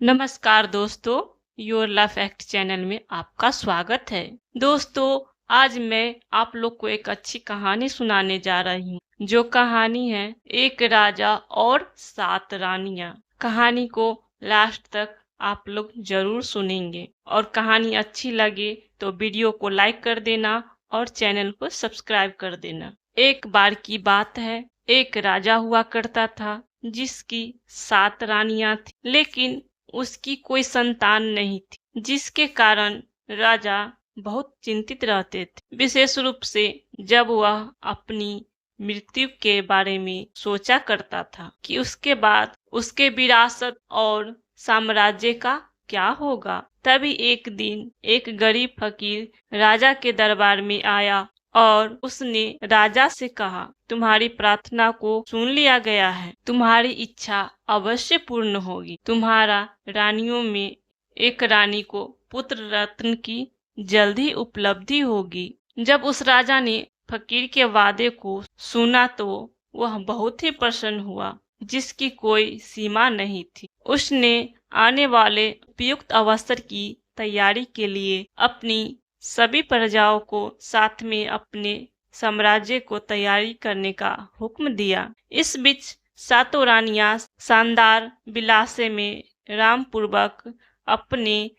नमस्कार दोस्तों, your love fact channel में आपका स्वागत है। दोस्तों, आज मैं आप लोग को एक अच्छी कहानी सुनाने जा रही हूँ, जो कहानी है एक राजा और 7 रानियाँ। कहानी को लास्ट तक आप लोग जरूर सुनेंगे और कहानी अच्छी लगे तो वीडियो को लाइक कर देना और चैनल को सब्सक्राइब कर देना। एक बार की बात है, एक राजा हुआ करता था जिसकी 7 रानियाँ थी, लेकिन उसकी कोई संतान नहीं थी, जिसके कारण राजा बहुत चिंतित रहते थे। विशेष रूप से जब वह अपनी मृत्यु के बारे में सोचा करता था कि उसके बाद उसके विरासत और साम्राज्य का क्या होगा। तभी एक दिन एक गरीब फकीर राजा के दरबार में आया और उसने राजा से कहा, तुम्हारी प्रार्थना को सुन लिया गया है, तुम्हारी इच्छा अवश्य पूर्ण होगी। तुम्हारा रानियों में एक रानी को पुत्र रत्न की जल्दी उपलब्धि होगी। जब उस राजा ने फकीर के वादे को सुना तो वह बहुत ही प्रसन्न हुआ, जिसकी कोई सीमा नहीं थी। उसने आने वाले उपयुक्त अवसर की तैयारी के लिए अपनी सभी प्रजाओं को साथ में अपने साम्राज्य को तैयारी करने का हुक्म दिया। इस बीच 7 रानियां शानदार विलासे में राम पूर्वक अपने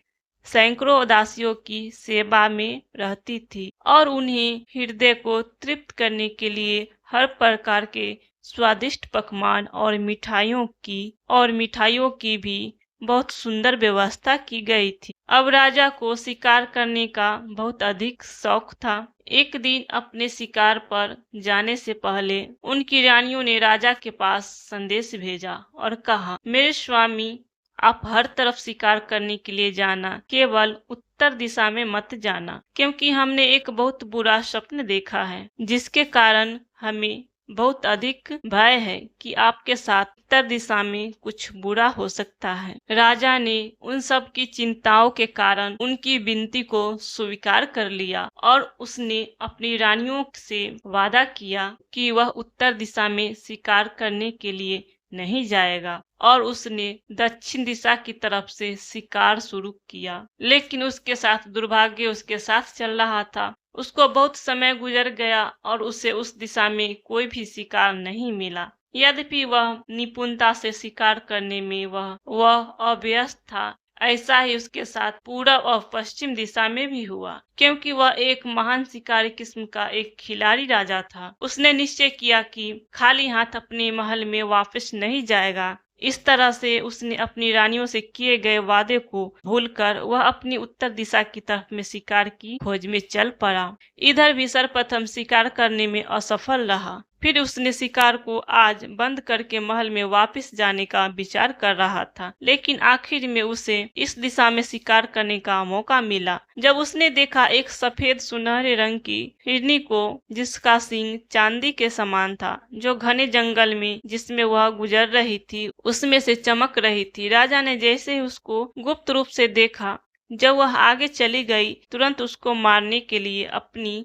सैकड़ों दासियों की सेवा में रहती थी और उन्हें हृदय को तृप्त करने के लिए हर प्रकार के स्वादिष्ट पकवान और मिठाइयों की भी बहुत सुंदर व्यवस्था की गई थी। अब राजा को शिकार करने का बहुत अधिक शौक था। एक दिन अपने शिकार पर जाने से पहले उनकी रानियों ने राजा के पास संदेश भेजा और कहा, मेरे स्वामी, आप हर तरफ शिकार करने के लिए जाना, केवल उत्तर दिशा में मत जाना, क्योंकि हमने एक बहुत बुरा स्वप्न देखा है, जिसके कारण हमें बहुत अधिक भय है कि आपके साथ उत्तर दिशा में कुछ बुरा हो सकता है। राजा ने उन सब की चिंताओं के कारण उनकी विनती को स्वीकार कर लिया और उसने अपनी रानियों से वादा किया कि वह उत्तर दिशा में शिकार करने के लिए नहीं जाएगा और उसने दक्षिण दिशा की तरफ से शिकार शुरू किया। लेकिन उसके साथ दुर्भाग्य उसके साथ चल रहा था। उसको बहुत समय गुजर गया और उसे उस दिशा में कोई भी शिकार नहीं मिला। यद्यपि वह निपुणता से शिकार करने में वह अभ्यस्त था। ऐसा ही उसके साथ पूरब और पश्चिम दिशा में भी हुआ, क्योंकि वह एक महान शिकारी किस्म का एक खिलाड़ी राजा था। उसने निश्चय किया कि खाली हाथ अपने महल में वापस नहीं जाएगा। इस तरह से उसने अपनी रानियों से किए गए वादे को भूलकर वह अपनी उत्तर दिशा की तरफ में शिकार की खोज में चल पड़ा। इधर भी सर्वप्रथम शिकार करने में असफल रहा। फिर उसने शिकार को आज बंद करके महल में वापस जाने का विचार कर रहा था, लेकिन आखिर में उसे इस दिशा में शिकार करने का मौका मिला जब उसने देखा एक सफेद सुनहरे रंग की हिरनी को, जिसका सींग चांदी के समान था, जो घने जंगल में जिसमें वह गुजर रही थी उसमें से चमक रही थी। राजा ने जैसे ही उसको गुप्त रूप से देखा, जब वह आगे चली गई, तुरंत उसको मारने के लिए अपनी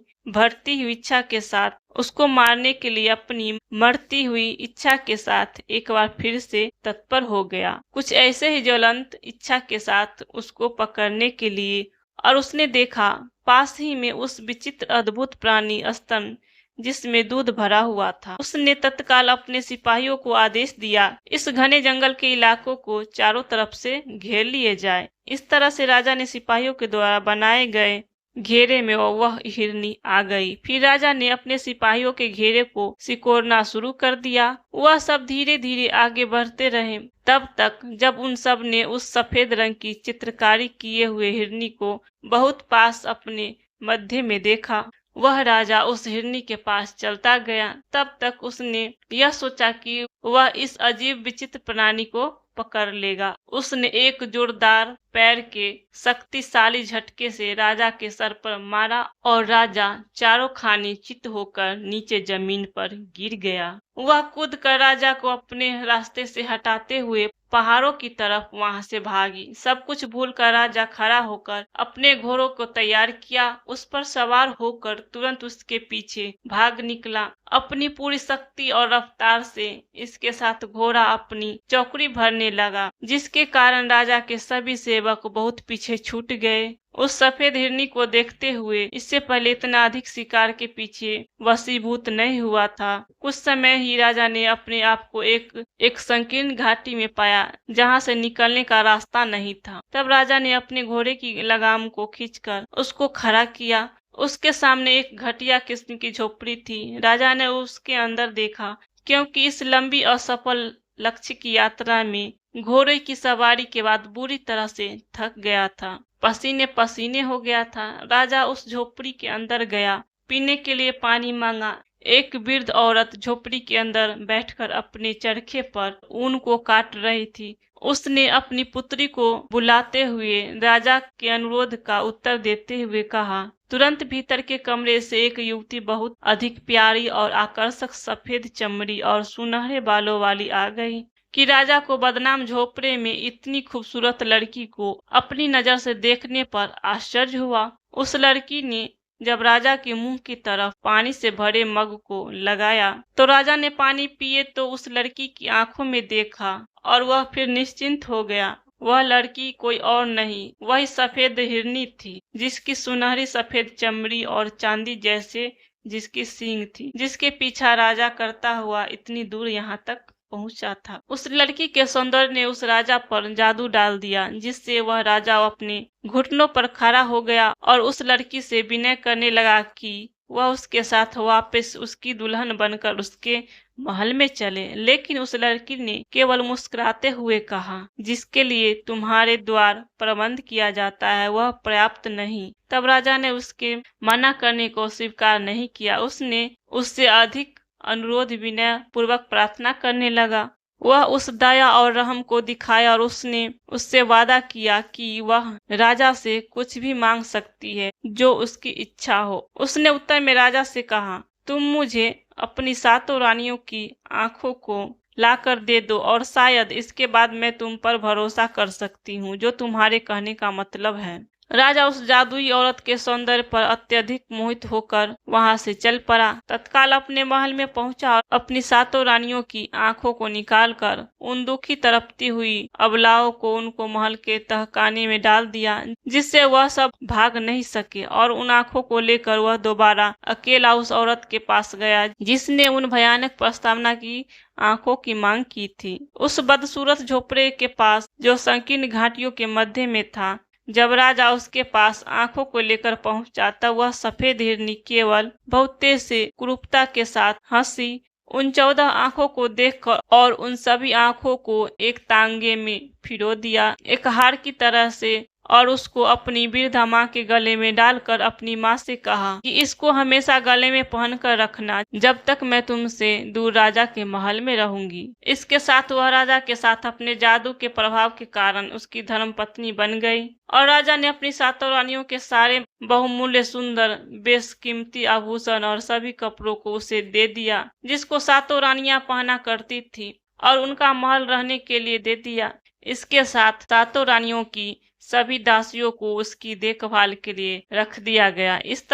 मरती हुई इच्छा के साथ एक बार फिर से तत्पर हो गया, कुछ ऐसे ही ज्वलंत इच्छा के साथ उसको पकड़ने के लिए। और उसने देखा पास ही में उस विचित्र अद्भुत प्राणी स्तन जिसमें दूध भरा हुआ था। उसने तत्काल अपने सिपाहियों को आदेश दिया, इस घने जंगल के इलाकों को चारों तरफ से घेर लिए जाए। इस तरह से राजा ने सिपाहियों के द्वारा बनाए गए घेरे में वह हिरनी आ गई। फिर राजा ने अपने सिपाहियों के घेरे को सिकोड़ना शुरू कर दिया। वह सब धीरे धीरे आगे बढ़ते रहे, तब तक जब उन सब ने उस सफेद रंग की चित्रकारी किए हुए हिरनी को बहुत पास अपने मध्य में देखा। वह राजा उस हिरनी के पास चलता गया। तब तक उसने यह सोचा कि वह इस अजीब विचित्र प्राणी को पकड़ लेगा। उसने एक जोरदार पैर के शक्तिशाली झटके से राजा के सर पर मारा और राजा चारों खाने चित होकर नीचे जमीन पर गिर गया। वह कूद कर राजा को अपने रास्ते से हटाते हुए पहाड़ों की तरफ वहां से भागी। सब कुछ भूलकर राजा खड़ा होकर अपने घोड़ों को तैयार किया, उस पर सवार होकर तुरंत उसके पीछे भाग निकला अपनी पूरी शक्ति और रफ्तार से। इसके साथ घोड़ा अपनी चौकड़ी भरने लगा, जिसके कारण राजा के सभी सेवक बहुत पीछे छूट गए। उस सफेद हिरनी को देखते हुए इससे पहले इतना अधिक शिकार के पीछे वशीभूत नहीं हुआ था। कुछ समय ही राजा ने अपने आप को एक संकीर्ण घाटी में पाया, जहां से निकलने का रास्ता नहीं था। तब राजा ने अपने घोड़े की लगाम को खींचकर उसको खड़ा किया। उसके सामने एक घटिया किस्म की झोपड़ी थी। राजा ने उसके अंदर देखा, क्योंकि इस लंबी असफल लक्ष्य की यात्रा में घोड़े की सवारी के बाद बुरी तरह से थक गया था, पसीने पसीने हो गया था। राजा उस झोपड़ी के अंदर गया, पीने के लिए पानी मांगा। एक वृद्ध औरत झोपड़ी के अंदर बैठकर अपने चरखे पर ऊन को काट रही थी। उसने अपनी पुत्री को बुलाते हुए राजा के अनुरोध का उत्तर देते हुए कहा। तुरंत भीतर के कमरे से एक युवती बहुत अधिक प्यारी और आकर्षक सफेद चमड़ी और सुनहरे बालों वाली आ गई कि राजा को बदनाम झोपड़े में इतनी खूबसूरत लड़की को अपनी नजर से देखने पर आश्चर्य हुआ। उस लड़की ने जब राजा के मुंह की तरफ पानी से भरे मग को लगाया तो राजा ने पानी पिए तो उस लड़की की आंखों में देखा और वह फिर निश्चिंत हो गया। वह लड़की कोई और नहीं, वही सफेद हिरनी थी, जिसकी सुनहरी सफेद चमड़ी और चांदी जैसे जिसकी सींग थी, जिसके पीछा राजा करता हुआ इतनी दूर यहाँ तक पहुंचा था। उस लड़की के सौंदर्य ने उस राजा पर जादू डाल दिया, जिससे वह राजा अपने घुटनों पर खड़ा हो गया और उस लड़की से विनय करने लगा कि वह उसके साथ वापस उसकी दुल्हन बनकर उसके महल में चले। लेकिन उस लड़की ने केवल मुस्कुराते हुए कहा, जिसके लिए तुम्हारे द्वार प्रबंध किया जाता है वह पर्याप्त नहीं। तब राजा ने उसके मना करने को स्वीकार नहीं किया। उसने उससे अधिक अनुरोध विनय पूर्वक प्रार्थना करने लगा। वह उस दया और रहम को दिखाया और उसने उससे वादा किया कि वह राजा से कुछ भी मांग सकती है जो उसकी इच्छा हो। उसने उत्तर में राजा से कहा, तुम मुझे अपनी 7 रानियों की आंखों को लाकर दे दो और शायद इसके बाद मैं तुम पर भरोसा कर सकती हूँ, जो तुम्हारे कहने का मतलब है। राजा उस जादुई औरत के सौंदर्य पर अत्यधिक मोहित होकर वहां से चल पड़ा। तत्काल अपने महल में पहुंचा और अपनी 7 रानियों की आंखों को निकालकर उन दुखी तड़पती हुई अबलाओं को उनको महल के तहखाने में डाल दिया, जिससे वह सब भाग नहीं सके। और उन आंखों को लेकर वह दोबारा अकेला उस औरत के पास गया जिसने उन भयानक प्रस्तावना की आंखों की मांग की थी। उस बदसूरत झोपड़े के पास जो संकीर्ण घाटियों के मध्य में था, जब राजा उसके पास आंखों को लेकर पहुंचा तब वह सफेद हिरनी केवल बहुत तेज से क्रूरता के साथ हंसी। उन 14 आंखों को देखकर और उन सभी आंखों को एक तांगे में फिरो दिया, एक हार की तरह से, और उसको अपनी वृद्धा माँ के गले में डालकर अपनी माँ से कहा कि इसको हमेशा गले में पहनकर रखना जब तक मैं तुमसे दूर राजा के महल में रहूंगी। इसके साथ वह राजा के साथ अपने जादू के प्रभाव के कारण उसकी धर्मपत्नी बन गई और राजा ने अपनी 7 रानियों के सारे बहुमूल्य सुंदर बेशकीमती आभूषण और सभी कपड़ों को उसे दे दिया, जिसको 7 रानियां पहना करती थी, और उनका महल रहने के लिए दे दिया। इसके साथ 7 रानियों की सभी दासियों को उसकी देखभाल के लिए रख दिया गया। इस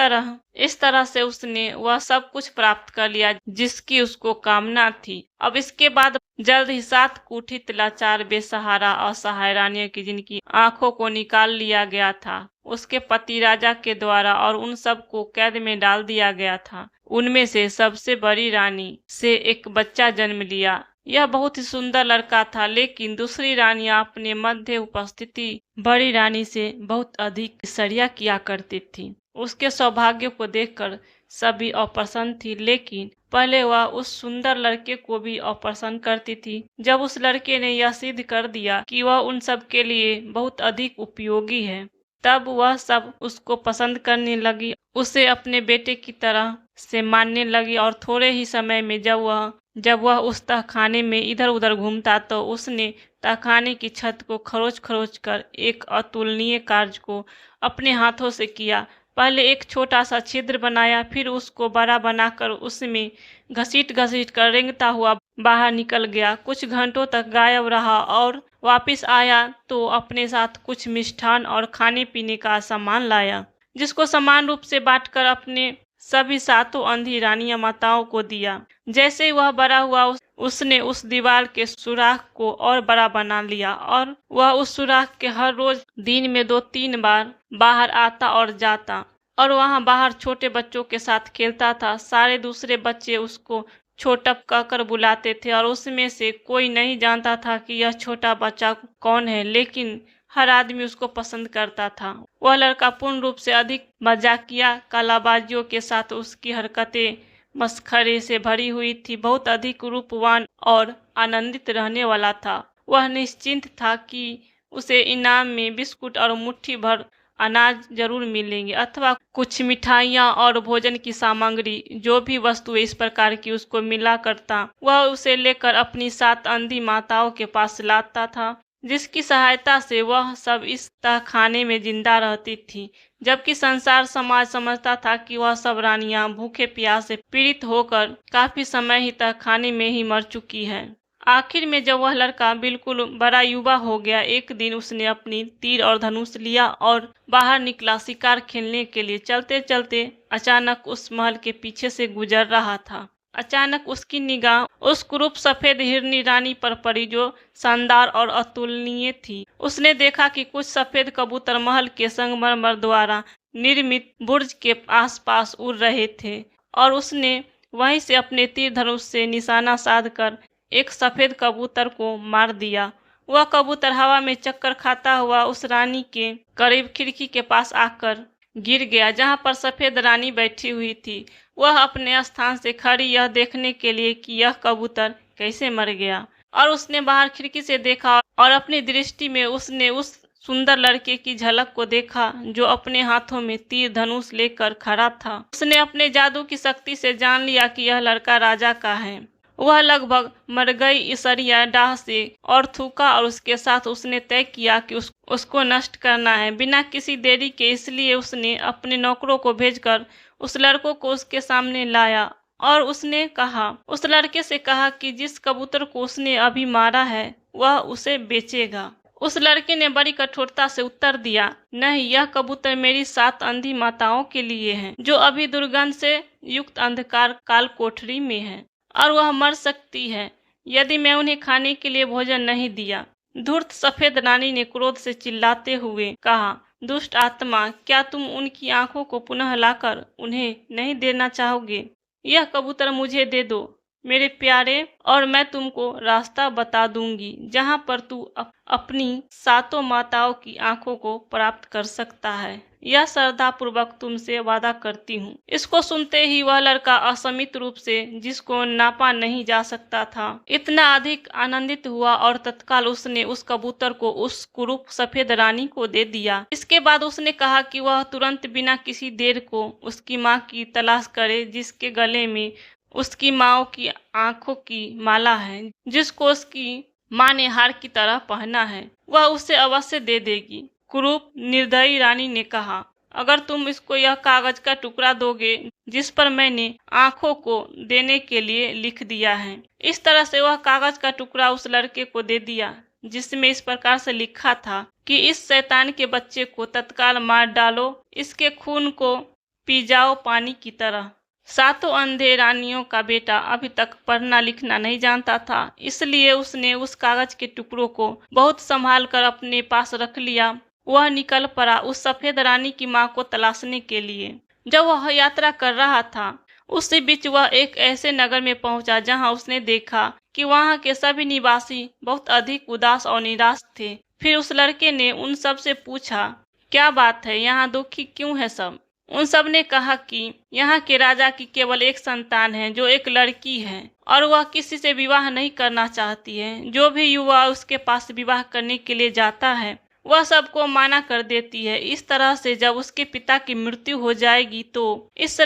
तरह से उसने वह सब कुछ प्राप्त कर लिया जिसकी उसको कामना थी। अब इसके बाद जल्द ही 7 कुठित लाचार बेसहारा असहाय रानियों की जिनकी आंखों को निकाल लिया गया था उसके पति राजा के द्वारा और उन सब को कैद में डाल दिया गया था। उनमें से सबसे बड़ी रानी से एक बच्चा जन्म लिया। यह बहुत ही सुंदर लड़का था, लेकिन दूसरी रानियां अपने मध्य उपस्थिति बड़ी रानी से बहुत अधिक ईर्ष्या किया करती थी। उसके सौभाग्य को देखकर सभी अप्रसन्न थी, लेकिन पहले वह उस सुंदर लड़के को भी अप्रसन्न करती थी। जब उस लड़के ने यह सिद्ध कर दिया कि वह उन सब के लिए बहुत अधिक उपयोगी है, तब वह सब उसको पसंद करने लगी, उसे अपने बेटे की तरह से मानने लगी। और थोड़े ही समय में जब वह उस तहखाने में इधर उधर घूमता तो उसने तहखाने की छत को खरोच खरोच कर एक अतुलनीय कार्य को अपने हाथों से किया। पहले एक छोटा सा छिद्र बनाया, फिर उसको बड़ा बनाकर उसमें घसीट घसीट कर रेंगता हुआ बाहर निकल गया। कुछ घंटों तक गायब रहा और वापस आया तो अपने साथ कुछ मिष्ठान और खाने पीने का सामान लाया, जिसको समान रूप से बांटकर अपने सभी सातों अंधी रानियां माताओं को दिया। जैसे ही वह बड़ा हुआ उसने उस दीवार के सुराख को और बड़ा बना लिया और वह उस सुराख के हर रोज दिन में 2-3 बार बाहर आता और जाता और वहां बाहर छोटे बच्चों के साथ खेलता था। सारे दूसरे बच्चे उसको छोटप कहकर बुलाते थे और उसमें से कोई नहीं जानता था कि यह छोटा बच्चा कौन है, लेकिन हर आदमी उसको पसंद करता था। वह लड़का पूर्ण रूप से अधिक मजाकिया कलाबाजियों के साथ उसकी हरकतें मस्खरे से भरी हुई थी, बहुत अधिक रूपवान और आनंदित रहने वाला था। वह निश्चिंत था कि उसे इनाम में बिस्कुट और मुट्ठी भर अनाज जरूर मिलेंगे अथवा कुछ मिठाइयाँ और भोजन की सामग्री। जो भी वस्तु इस प्रकार की उसको मिला करता वह उसे लेकर अपनी 7 अंधी माताओं के पास लाता था, जिसकी सहायता से वह सब इस तहखाने में जिंदा रहती थी, जबकि संसार समाज समझता था कि वह सब रानियां भूखे प्यास से पीड़ित होकर काफी समय ही तहखाने में ही मर चुकी है। आखिर में जब वह लड़का बिल्कुल बड़ा युवा हो गया, एक दिन उसने अपनी तीर और धनुष लिया और बाहर निकला शिकार खेलने के लिए। चलते चलते अचानक उस महल के पीछे से गुजर रहा था। अचानक उसकी निगाह उस कुरूप सफेद हिरनी रानी पर पड़ी, जो शानदार और अतुलनीय थी। उसने देखा कि कुछ सफेद कबूतर महल के संगमरमर द्वारा निर्मित बुर्ज के आसपास उड़ रहे थे और उसने वहीं से अपने तीर धनुष से निशाना साधकर एक सफेद कबूतर को मार दिया। वह कबूतर हवा में चक्कर खाता हुआ उस रानी के करीब खिड़की के पास आकर गिर गया, जहां पर सफेद रानी बैठी हुई थी। वह अपने स्थान से खड़ी यह देखने के लिए कि यह कबूतर कैसे मर गया, और उसने बाहर खिड़की से देखा और अपनी दृष्टि में उसने उस सुंदर लड़के की झलक को देखा जो अपने हाथों में तीर धनुष लेकर खड़ा था। उसने अपने जादू की शक्ति से जान लिया कि यह लड़का राजा का है। वह लगभग मर गई इसरिया डाह से और थूका और उसके साथ उसने तय किया कि उसको नष्ट करना है बिना किसी देरी के। इसलिए उसने अपने नौकरों को भेजकर उस लड़कों को उसके सामने लाया और उसने उस लड़के से कहा कि जिस कबूतर को उसने अभी मारा है वह उसे बेचेगा। उस लड़के ने बड़ी कठोरता से उत्तर दिया, नहीं, यह कबूतर मेरी 7 अंधी माताओं के लिए है जो अभी दुर्गंध से युक्त अंधकार काल कोठरी में है और वह मर सकती है यदि मैं उन्हें खाने के लिए भोजन नहीं दिया। धूर्त सफेद रानी ने क्रोध से चिल्लाते हुए कहा, दुष्ट आत्मा, क्या तुम उनकी आंखों को पुनः लाकर उन्हें नहीं देना चाहोगे? यह कबूतर मुझे दे दो मेरे प्यारे, और मैं तुमको रास्ता बता दूंगी जहां पर तू अपनी 7 माताओं की आंखों को प्राप्त कर सकता है। यह श्रद्धा पूर्वक तुमसे वादा करती हूँ। इसको सुनते ही वह लड़का असीमित रूप से, जिसको नापा नहीं जा सकता था, इतना अधिक आनंदित हुआ और तत्काल उसने उस कबूतर को उस कुरूप सफेद रानी को दे दिया। इसके बाद उसने कहा कि वह तुरंत बिना किसी देर को उसकी माँ की तलाश करे, जिसके गले में उसकी माँ की आंखों की माला है, जिसको उसकी माँ ने हार की तरह पहना है। वह उसे अवश्य दे देगी। कुरूप निर्दयी रानी ने कहा, अगर तुम इसको यह कागज का टुकड़ा दोगे जिस पर मैंने आंखों को देने के लिए लिख दिया है। इस तरह से वह कागज का टुकड़ा उस लड़के को दे दिया, जिसमें इस प्रकार से लिखा था कि इस शैतान के बच्चे को तत्काल मार डालो, इसके खून को पी जाओ पानी की तरह। 7 अंधे रानियों का बेटा अभी तक पढ़ना लिखना नहीं जानता था, इसलिए उसने उस कागज के टुकड़ों को बहुत संभाल कर अपने पास रख लिया। वह निकल पड़ा उस सफेद रानी की मां को तलाशने के लिए। जब वह यात्रा कर रहा था, उसी बीच वह एक ऐसे नगर में पहुंचा जहां उसने देखा कि वहां के सभी निवासी बहुत अधिक उदास और निराश थे। फिर उस लड़के ने उन सब से पूछा, क्या बात है, यहाँ दुखी क्यों है सब? उन सब ने कहा कि यहाँ के राजा की केवल एक संतान है जो एक लड़की है और वह किसी से विवाह नहीं करना चाहती है। जो भी युवा उसके पास विवाह करने के लिए जाता है वह सबको माना कर देती है। इस तरह से जब उसके पिता की मृत्यु हो जाएगी तो इस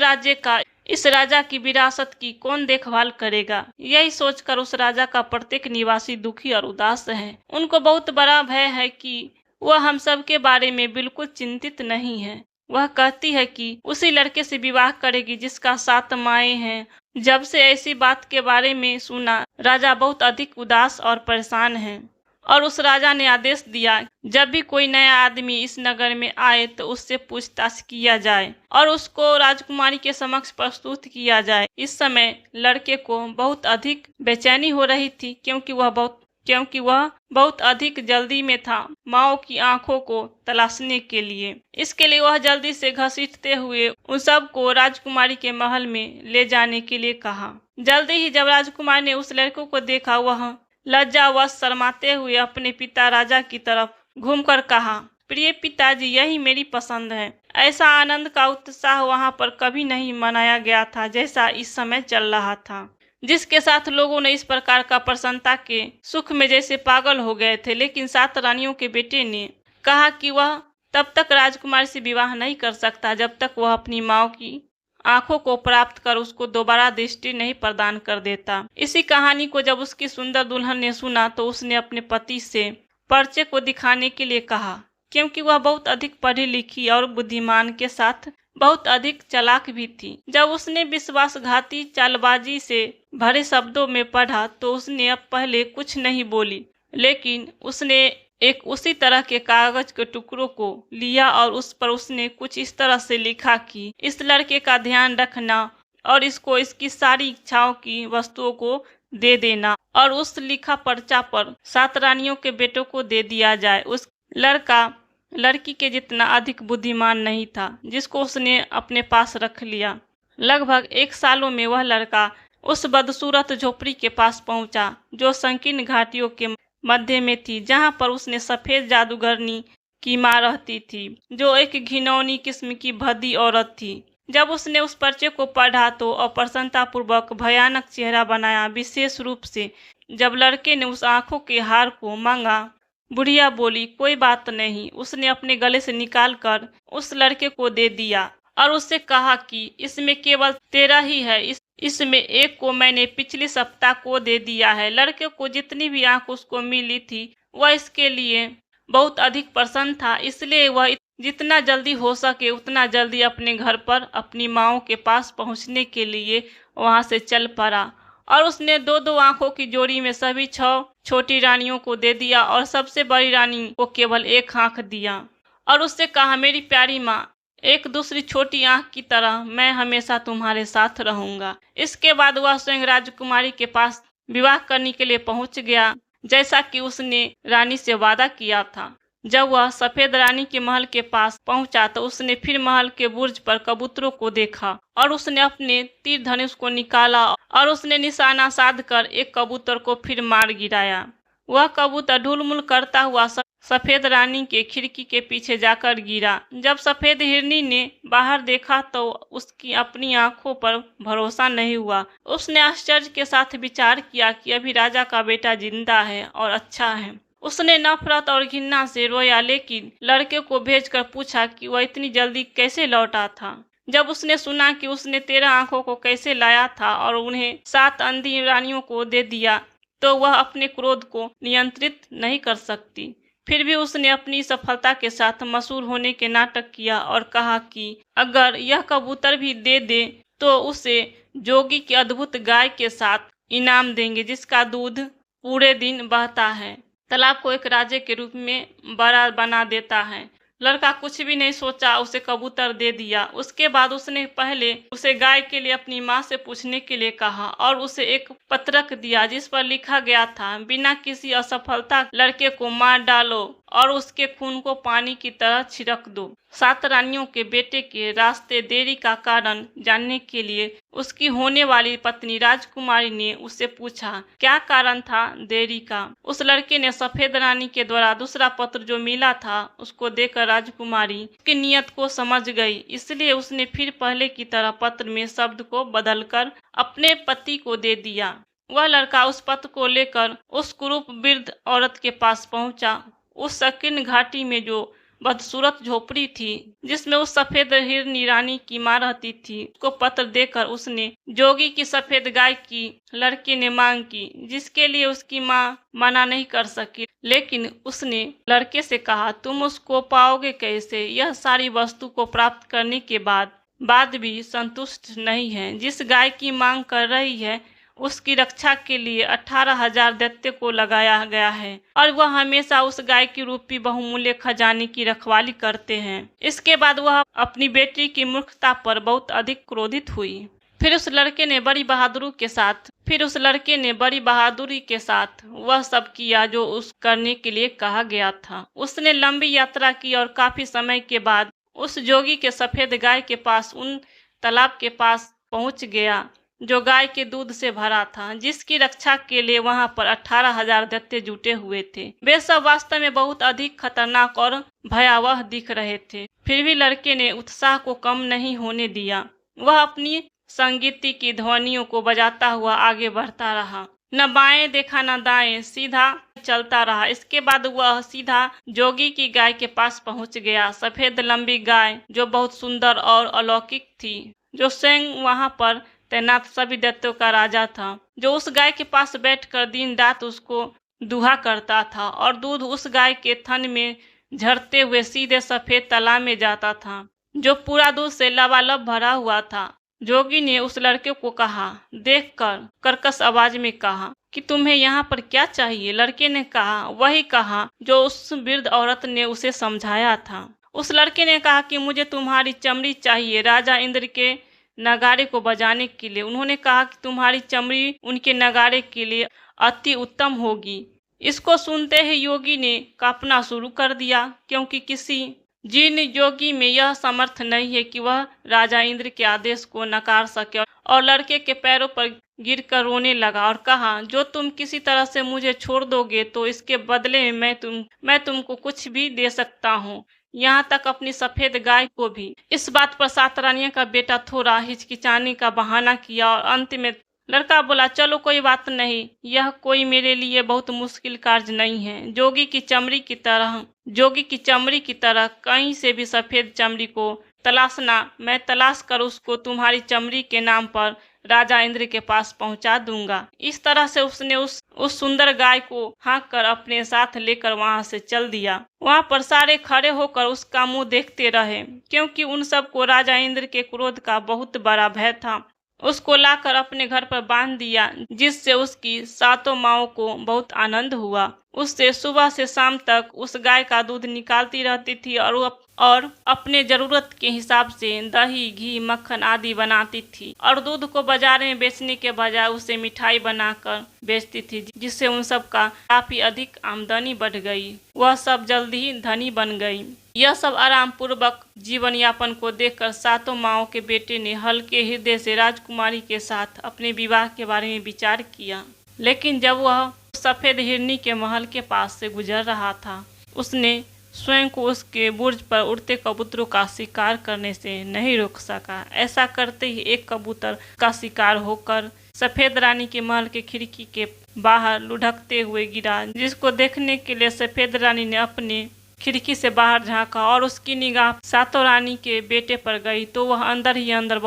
राजा की विरासत की कौन देखभाल करेगा? यही सोचकर उस राजा का प्रत्येक निवासी दुखी और उदास है। उनको बहुत बड़ा भय है कि वह हम सब के बारे में बिल्कुल चिंतित नहीं है। वह कहती है कि उसी लड़के से विवाह करेगी जिसका 7 माएँ हैं। जब से ऐसी बात के बारे में सुना, राजा बहुत अधिक उदास और परेशान है और उस राजा ने आदेश दिया, जब भी कोई नया आदमी इस नगर में आए तो उससे पूछताछ किया जाए और उसको राजकुमारी के समक्ष प्रस्तुत किया जाए। इस समय लड़के को बहुत अधिक बेचैनी हो रही थी, क्योंकि वह बहुत अधिक जल्दी में था माओ की आंखों को तलाशने के लिए। इसके लिए वह जल्दी से घसीटते हुए उन सब को राजकुमारी के महल में ले जाने के लिए कहा। जल्दी ही जब राजकुमारी ने उस लड़के को देखा, वह लज्जावश शर्माते हुए अपने पिता राजा की तरफ घूमकर कहा, प्रिय पिताजी, यही मेरी पसंद है। ऐसा आनंद का उत्साह वहां पर कभी नहीं मनाया गया था जैसा इस समय चल रहा था, जिसके साथ लोगों ने इस प्रकार का प्रसन्नता के सुख में जैसे पागल हो गए थे। लेकिन 7 रानियों के बेटे ने कहा कि वह तब तक राजकुमारी से विवाह नहीं कर सकता जब तक वह अपनी माँ की आंखों को प्राप्त कर उसको दोबारा दृष्टि नहीं प्रदान कर देता। इसी कहानी को जब उसकी सुंदर दुल्हन ने सुना तो उसने अपने पति से पर्चे को दिखाने के लिए कहा, क्योंकि वह बहुत अधिक पढ़ी लिखी और बुद्धिमान के साथ बहुत अधिक चालाक भी थी। जब उसने विश्वासघाती चालबाजी से भरे शब्दों में पढ़ा तो उसने अब पहले कुछ नहीं बोली, लेकिन उसने एक उसी तरह के कागज के टुकड़ों को लिया और उस पर उसने कुछ इस तरह से लिखा कि इस लड़के का ध्यान रखना और इसको इसकी सारी इच्छाओं की वस्तुओं को दे देना। और उस लिखा पर्चा पर 7 रानियों के बेटों को दे दिया जाए। उस लड़का लड़की के जितना अधिक बुद्धिमान नहीं था, जिसको उसने अपने पास रख लिया। लगभग 1 सालों में वह लड़का उस बदसूरत झोपड़ी के पास पहुंचा जो संकीर्ण घाटियों के मध्य में थी, जहां पर उसने सफेद जादूगरनी की मां रहती थी, जो एक घिनौनी किस्म की भद्दी औरत थी। जब उसने उस पर्चे को पढ़ा तो अप्रसन्नतापूर्वक भयानक चेहरा बनाया, विशेष रूप से जब लड़के ने उस आंखों के हार को मांगा। बुढ़िया बोली, कोई बात नहीं। उसने अपने गले से निकाल कर उस लड़के को दे दिया और उससे कहा कि इसमें केवल 13 ही है, इसमें एक को मैंने पिछले सप्ताह को दे दिया है। लड़के को जितनी भी आंख उसको मिली थी वह इसके लिए बहुत अधिक प्रसन्न था, इसलिए वह जितना जल्दी हो सके उतना जल्दी अपने घर पर अपनी माओ के पास पहुंचने के लिए वहां से चल पड़ा। और उसने 2-2 आंखों की जोड़ी में सभी 6 छोटी रानियों को दे दिया और सबसे बड़ी रानी को केवल 1 आंख दिया और उससे कहा, मेरी प्यारी माँ, एक दूसरी छोटी आंख की तरह मैं हमेशा तुम्हारे साथ रहूंगा। इसके बाद वह स्वयं राजकुमारी के पास विवाह करने के लिए पहुंच गया, जैसा कि उसने रानी से वादा किया था। जब वह सफेद रानी के महल के पास पहुंचा तो उसने फिर महल के बुर्ज पर कबूतरों को देखा और उसने अपने तीर धनुष को निकाला और उसने निशाना साधकर एक कबूतर को फिर मार गिराया। वह कबूतर ढुलमुल करता हुआ सफेद रानी के खिड़की के पीछे जाकर गिरा। जब सफेद हिरनी ने बाहर देखा तो उसकी अपनी आंखों पर भरोसा नहीं हुआ। उसने आश्चर्य के साथ विचार किया कि अभी राजा का बेटा जिंदा है और अच्छा है। उसने नफरत और घृणा से रोया, लेकिन लड़के को भेजकर पूछा कि वह इतनी जल्दी कैसे लौटा था। जब उसने सुना कि उसने 13 आंखों को कैसे लाया था और उन्हें 7 अंधी रानियों को दे दिया, तो वह अपने क्रोध को नियंत्रित नहीं कर सकती। फिर भी उसने अपनी सफलता के साथ मशहूर होने के नाटक किया और कहा कि अगर यह कबूतर भी दे दे तो उसे जोगी की अद्भुत गाय के साथ इनाम देंगे, जिसका दूध पूरे दिन बहता है, तालाब को एक राजे के रूप में बड़ा बना देता है। लड़का कुछ भी नहीं सोचा, उसे कबूतर दे दिया। उसके बाद उसने पहले उसे गाय के लिए अपनी माँ से पूछने के लिए कहा और उसे एक पत्रक दिया जिस पर लिखा गया था, बिना किसी असफलता लड़के को मार डालो और उसके खून को पानी की तरह छिड़क दो। 7 रानियों के बेटे के रास्ते देरी का कारण जानने के लिए उसकी होने वाली पत्नी राजकुमारी ने उससे पूछा, क्या कारण था देरी का। उस लड़के ने सफेद रानी के द्वारा दूसरा पत्र जो मिला था उसको देकर राजकुमारी उसकी नियत को समझ गई, इसलिए उसने फिर पहले की तरह पत्र में शब्द को बदलकर अपने पति को दे दिया। वह लड़का उस पत्र को लेकर उस कुरूप वृद्ध औरत के पास पहुंचा। उस संकीर्ण घाटी में जो बदसूरत झोपड़ी थी जिसमें उस सफेद हिरनी रानी की माँ रहती थी। उसको पत्र देकर उसने जोगी की सफेद गाय की लड़के ने मांग की, जिसके लिए उसकी माँ मना नहीं कर सकी। लेकिन उसने लड़के से कहा, तुम उसको पाओगे कैसे? यह सारी वस्तु को प्राप्त करने के बाद भी संतुष्ट नहीं है। जिस गाय की मांग कर रही है उसकी रक्षा के लिए 18,000 दैत्य को लगाया गया है और वह हमेशा उस गाय की रूपी बहुमूल्य खजाने की रखवाली करते हैं। इसके बाद वह अपनी बेटी की मूर्खता पर बहुत अधिक क्रोधित हुई। फिर उस लड़के ने बड़ी बहादुरी के साथ वह सब किया जो उस करने के लिए कहा गया था। उसने लंबी यात्रा की और काफी समय के बाद उस जोगी के सफेद गाय के पास उन तालाब के पास पहुंच गया जो गाय के दूध से भरा था, जिसकी रक्षा के लिए वहां पर 18,000 दैत्य जुटे हुए थे। वे सब वास्तव में बहुत अधिक खतरनाक और भयावह दिख रहे थे। फिर भी लड़के ने उत्साह को कम नहीं होने दिया। वह अपनी संगीती की ध्वनियों को बजाता हुआ आगे बढ़ता रहा। न बाएं देखा न दाएं, सीधा चलता रहा। इसके बाद वह सीधा जोगी की गाय के पास पहुंच गया। सफेद लंबी गाय जो बहुत सुंदर और अलौकिक थी, जो स्वयं वहां पर तैनात सभी दैत्यों का राजा था, जो उस गाय के पास बैठकर दिन रात उसको दुहा करता था और दूध उस गाय के थन में झरते हुए सीधे सफेद तालाब में जाता था, जो पूरा दूध से लबालब भरा हुआ था। जोगी ने उस लड़के को कहा, देखकर कर्कश आवाज में कहा कि तुम्हें यहाँ पर क्या चाहिए? लड़के ने कहा, वही कहा जो उस वृद्ध औरत ने उसे समझाया था। उस लड़के ने कहा कि मुझे तुम्हारी चमड़ी चाहिए राजा इंद्र के नगाड़े को बजाने के लिए। उन्होंने कहा कि तुम्हारी चमड़ी उनके नगाड़े के लिए अति उत्तम होगी। इसको सुनते ही योगी ने कांपना शुरू कर दिया, क्योंकि किसी जीर्ण योगी में यह समर्थ नहीं है कि वह राजा इंद्र के आदेश को नकार सके। और लड़के के पैरों पर गिरकर रोने लगा और कहा, जो तुम किसी तरह से मुझे छोड़ दोगे तो इसके बदले में मैं तुमको कुछ भी दे सकता हूँ, यहाँ तक अपनी सफेद गाय को भी। इस बात पर सात रानियों का बेटा थोड़ा हिचकिचाने का बहाना किया और अंत में लड़का बोला, चलो कोई बात नहीं, यह कोई मेरे लिए बहुत मुश्किल कार्य नहीं है। जोगी की चमड़ी की तरह कहीं से भी सफेद चमड़ी को तलाशना, मैं तलाश कर उसको तुम्हारी चमड़ी के नाम पर राजा इंद्र के पास पहुंचा दूंगा। इस तरह से उसने उस सुंदर गाय को हाँक कर अपने साथ लेकर वहां से चल दिया। वहां पर सारे खड़े होकर उसका मुंह देखते रहे, क्योंकि उन सबको राजा इंद्र के क्रोध का बहुत बड़ा भय था। उसको लाकर अपने घर पर बांध दिया, जिससे उसकी सातों माँओं को बहुत आनंद हुआ। उससे सुबह से शाम तक उस गाय का दूध निकालती रहती थी और अपने जरूरत के हिसाब से दही, घी, मक्खन आदि बनाती थी और दूध को बाजार में बेचने के बजाय उसे मिठाई बनाकर बेचती थी, जिससे उन सब का काफी अधिक आमदनी बढ़ गई। वह सब जल्दी ही धनी बन गई। यह सब आराम पूर्वक जीवन यापन को देखकर सातों माँओं के बेटे ने हल्के हृदय से राजकुमारी के साथ अपने विवाह के बारे में विचार किया। लेकिन जब वह सफेद हिरनी के महल के पास से गुजर रहा था, उसने स्वयं को उसके बुर्ज पर उड़ते कबूतरों का शिकार करने से नहीं रोक सका। ऐसा करते ही एक कबूतर का शिकार होकर सफेद रानी के महल के खिड़की के बाहर लुढ़कते हुए गिरा, जिसको देखने के लिए सफेद रानी ने अपने खिड़की से बाहर झांका और उसकी निगाह सातों रानी के बेटे पर गई तो वह अंदर ही अंदर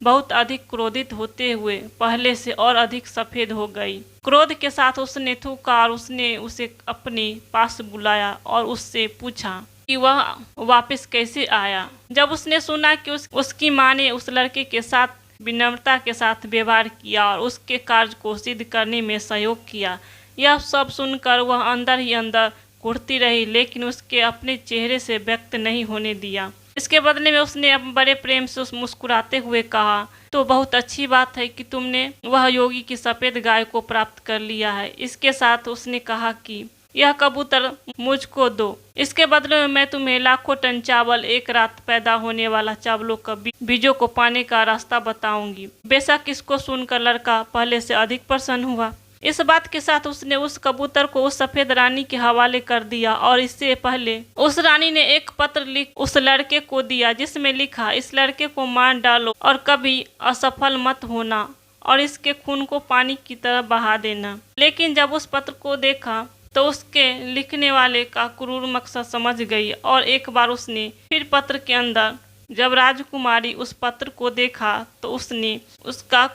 बहुत अधिक क्रोधित होते हुए पहले से और अधिक सफेद हो गई। क्रोध के साथ उसने थूका और उसने उसे अपने पास बुलाया और उससे पूछा कि वह वापस कैसे आया। जब उसने सुना कि उसकी माँ ने उस लड़के के साथ विनम्रता के साथ व्यवहार किया और उसके कार्य को सिद्ध करने में सहयोग किया, यह सब सुनकर वह अंदर ही अंदर कुढ़ती रही, लेकिन उसके अपने चेहरे से व्यक्त नहीं होने दिया। इसके बदले में उसने बड़े प्रेम से मुस्कुराते हुए कहा, तो बहुत अच्छी बात है कि तुमने वह योगी की सफेद गाय को प्राप्त कर लिया है। इसके साथ उसने कहा कि यह कबूतर मुझको दो, इसके बदले में मैं तुम्हें लाखों टन चावल, एक रात पैदा होने वाला चावलों का बीजों को पाने का रास्ता बताऊंगी। बेशक इसको सुनकर लड़का पहले से अधिक प्रसन्न हुआ। इस बात के साथ उसने उस कबूतर को उस सफेद रानी के हवाले कर दिया और इससे पहले उस रानी ने एक पत्र लिख उस लड़के को दिया, जिसमें लिखा, इस लड़के को मार डालो और कभी असफल मत होना और इसके खून को पानी की तरह बहा देना। लेकिन जब उस पत्र को देखा तो उसके लिखने वाले का क्रूर मकसद समझ गई और एक बार उसने फिर पत्र के अंदर जब राजकुमारी उस पत्र को देखा तो उसने उसका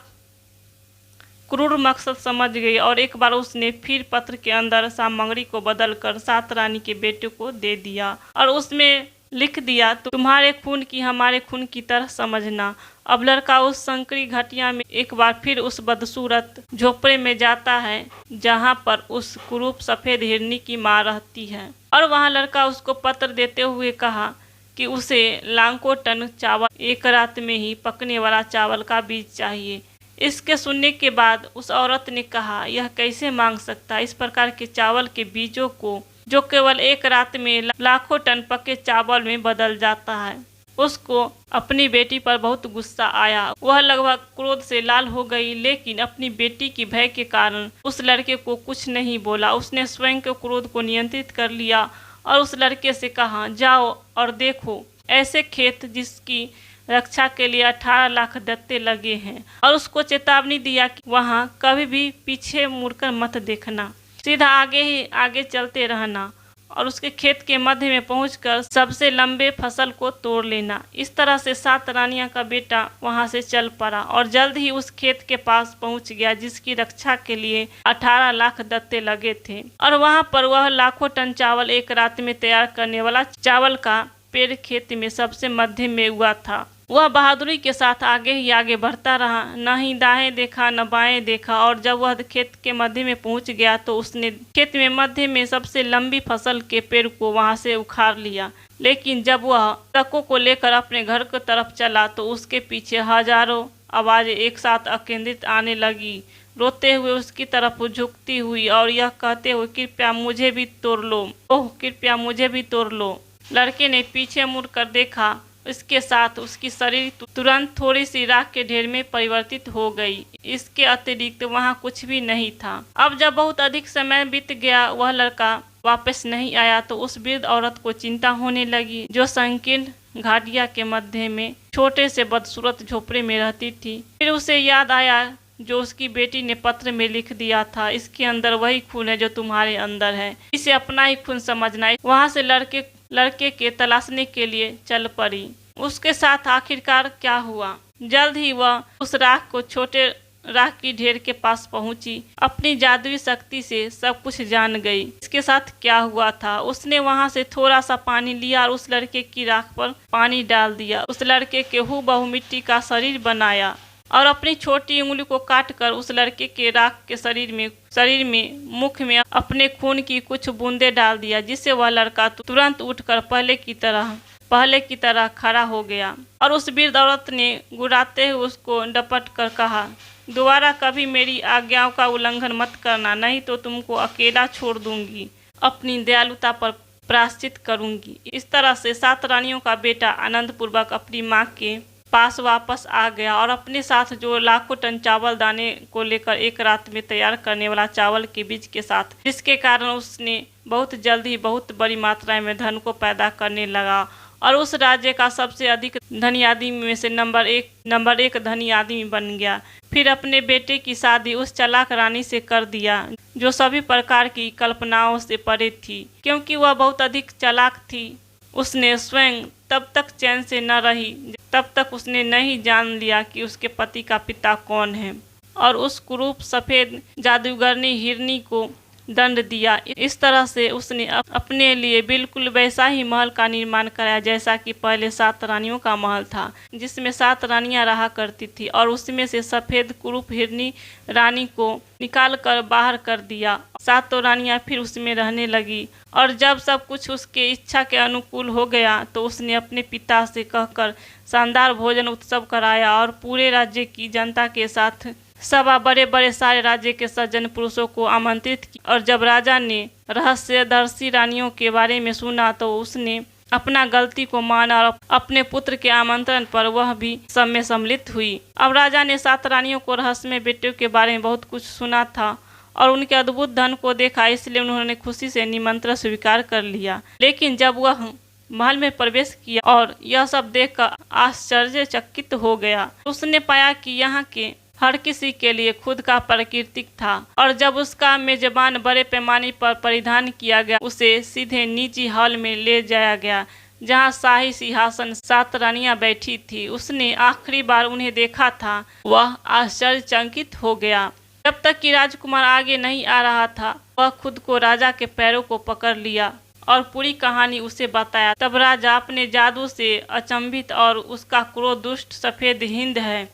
क्रूर मकसद समझ गई और एक बार उसने फिर पत्र के अंदर सामग्री को बदलकर सात रानी के बेटे को दे दिया और उसमें लिख दिया, तो तुम्हारे खून की हमारे खून की तरह समझना। अब लड़का उस संकरी घाटिया में एक बार फिर उस बदसूरत झोपड़े में जाता है जहाँ पर उस कुरूप सफेद हिरनी की माँ रहती है और वहाँ लड़का उसको पत्र देते हुए कहा कि उसे लाखों टन चावल एक रात में ही पकने वाला चावल का बीज चाहिए। इसके सुनने के बाद उस औरत ने कहा, यह कैसे मांग सकता है? इस प्रकार के चावल के बीजों को जो केवल एक रात में लाखों टन पके चावल में बदल जाता है। उसको अपनी बेटी पर बहुत गुस्सा आया। वह लगभग क्रोध से लाल हो गई, लेकिन अपनी बेटी की भय के कारण उस लड़के को कुछ नहीं बोला। उसने स्वयं के क्रोध को नियंत्रित कर लिया और उस लड़के से कहा, जाओ और देखो ऐसे खेत जिसकी रक्षा के लिए 18 लाख दत्ते लगे हैं, और उसको चेतावनी दिया कि वहाँ कभी भी पीछे मुड़कर मत देखना, सीधा आगे ही आगे चलते रहना और उसके खेत के मध्य में पहुंचकर सबसे लंबे फसल को तोड़ लेना। इस तरह से सात रानियां का बेटा वहां से चल पड़ा और जल्द ही उस खेत के पास पहुंच गया जिसकी रक्षा के लिए 18 लाख दत्ते लगे थे, और वहां पर वह लाखों टन चावल एक रात में तैयार करने वाला चावल का पेड़ खेत में सबसे मध्य में हुआ था। वह बहादुरी के साथ आगे ही आगे बढ़ता रहा, न ही दाएं देखा न बाएं देखा, और जब वह खेत के मध्य में पहुंच गया तो उसने खेत में मध्य में सबसे लंबी फसल के पेड़ को वहां से उखाड़ लिया। लेकिन जब वह ट्रकों को लेकर अपने घर की तरफ चला तो उसके पीछे हजारों आवाजें एक साथ अकेंद्रित आने लगी, रोते हुए उसकी तरफ झुकती हुई और यह कहते हुए, कृपया मुझे भी तोड़ लो, ओह कृपया मुझे भी तोड़ लो। लड़के ने पीछे मुड़कर देखा, इसके साथ उसकी शरीर तुरंत थोड़ी सी राख के ढेर में परिवर्तित हो गई। इसके अतिरिक्त वहाँ कुछ भी नहीं था। अब जब बहुत अधिक समय बीत गया, वह लड़का वापस नहीं आया तो उस वृद्ध औरत को चिंता होने लगी जो संकीर्ण घाटिया के मध्य में छोटे से बदसूरत झोपड़े में रहती थी। फिर उसे याद आया जो उसकी बेटी ने पत्र में लिख दिया था, इसके अंदर वही खून है जो तुम्हारे अंदर है, इसे अपना ही खून समझना। वहाँ से लड़के के तलाशने के लिए चल पड़ी। उसके साथ आखिरकार क्या हुआ? जल्द ही वह उस राख को छोटे राख की ढेर के पास पहुंची। अपनी जादुई शक्ति से सब कुछ जान गई। इसके साथ क्या हुआ था? उसने वहां से थोड़ा सा पानी लिया और उस लड़के की राख पर पानी डाल दिया। उस लड़के के हूबहू मिट्टी का शरीर बनाया और अपनी छोटी उंगली को काटकर उस लड़के के राख के शरीर में मुख में अपने खून की कुछ बूंदे डाल दिया, जिससे वह लड़का तुरंत उठकर पहले की तरह खड़ा हो गया। और उस वृद्ध औरत ने गुर्राते हुए उसको डपट कर कहा, दोबारा कभी मेरी आज्ञाओं का उल्लंघन मत करना, नहीं तो तुमको अकेला छोड़ दूंगी, अपनी दयालुता पर प्रायश्चित करूंगी। इस तरह से सात रानियों का बेटा आनंद पूर्वक अपनी माँ के पास वापस आ गया और अपने साथ जो लाखों टन चावल दाने को लेकर एक रात में तैयार करने वाला चावल के बीज के साथ, जिसके कारण उसने बहुत जल्द ही बहुत बड़ी मात्रा में धन को पैदा करने लगा और उस राज्य का सबसे अधिक धनी आदमी में से नंबर एक धनी आदमी बन गया। फिर अपने बेटे की शादी उस चालाक रानी से कर दिया जो सभी प्रकार की कल्पनाओं से परे थी। क्योंकि वह बहुत अधिक चालाक थी, उसने स्वयं तब तक चैन से न रही तब तक उसने नहीं जान लिया कि उसके पति का पिता कौन है, और उस कुरूप सफेद जादूगरनी हिरनी को दंड दिया। इस तरह से उसने अपने लिए बिल्कुल वैसा ही महल का निर्माण कराया जैसा कि पहले सात रानियों का महल था, जिसमें सात रानियां रहा करती थी, और उसमें से सफेद कुरूप हिरनी रानी को निकाल कर बाहर कर दिया। सातों रानियां फिर उसमें रहने लगी और जब सब कुछ उसके इच्छा के अनुकूल हो गया तो उसने अपने पिता से कहकर शानदार भोजन उत्सव कराया और पूरे राज्य की जनता के साथ सभा बड़े बड़े सारे राज्य के सज्जन पुरुषों को आमंत्रित किया। और जब राजा ने रहस्यदर्शी रानियों के बारे में सुना तो उसने अपना गलती को माना और अपने पुत्र के आमंत्रण पर वह भी सब में सम्मिलित हुई। अब राजा ने सात रानियों को रहस्यमय बेटियों के बारे में बहुत कुछ सुना था और उनके अद्भुत धन को देखा, इसलिए उन्होंने खुशी से निमंत्रण स्वीकार कर लिया। लेकिन जब वह महल में प्रवेश किया और यह सब देखकर आश्चर्यचकित हो गया। उसने पाया कि यहाँ के हर किसी के लिए खुद का प्राकृतिक था, और जब उसका मेजबान बड़े पैमाने पर परिधान किया गया, उसे सीधे निजी हॉल में ले जाया गया जहां शाही सिंहासन 7 रानियां बैठी थी। उसने आखिरी बार उन्हें देखा था, वह आश्चर्यचकित हो गया। जब तक कि राजकुमार आगे नहीं आ रहा था, वह खुद को राजा के पैरों को पकड़ लिया और पूरी कहानी उसे बताया। तब राजा अपने जादू से अचंभित और उसका क्रोध दुष्ट सफेद हिंद है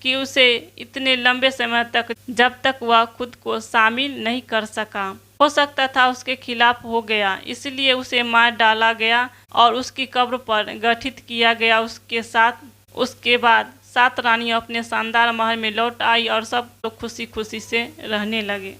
कि उसे इतने लंबे समय तक, जब तक वह खुद को शामिल नहीं कर सका, हो सकता था उसके खिलाफ हो गया, इसलिए उसे मार डाला गया और उसकी कब्र पर गठित किया गया उसके साथ। उसके बाद 7 रानियां अपने शानदार महल में लौट आई और सब लोग खुशी खुशी से रहने लगे।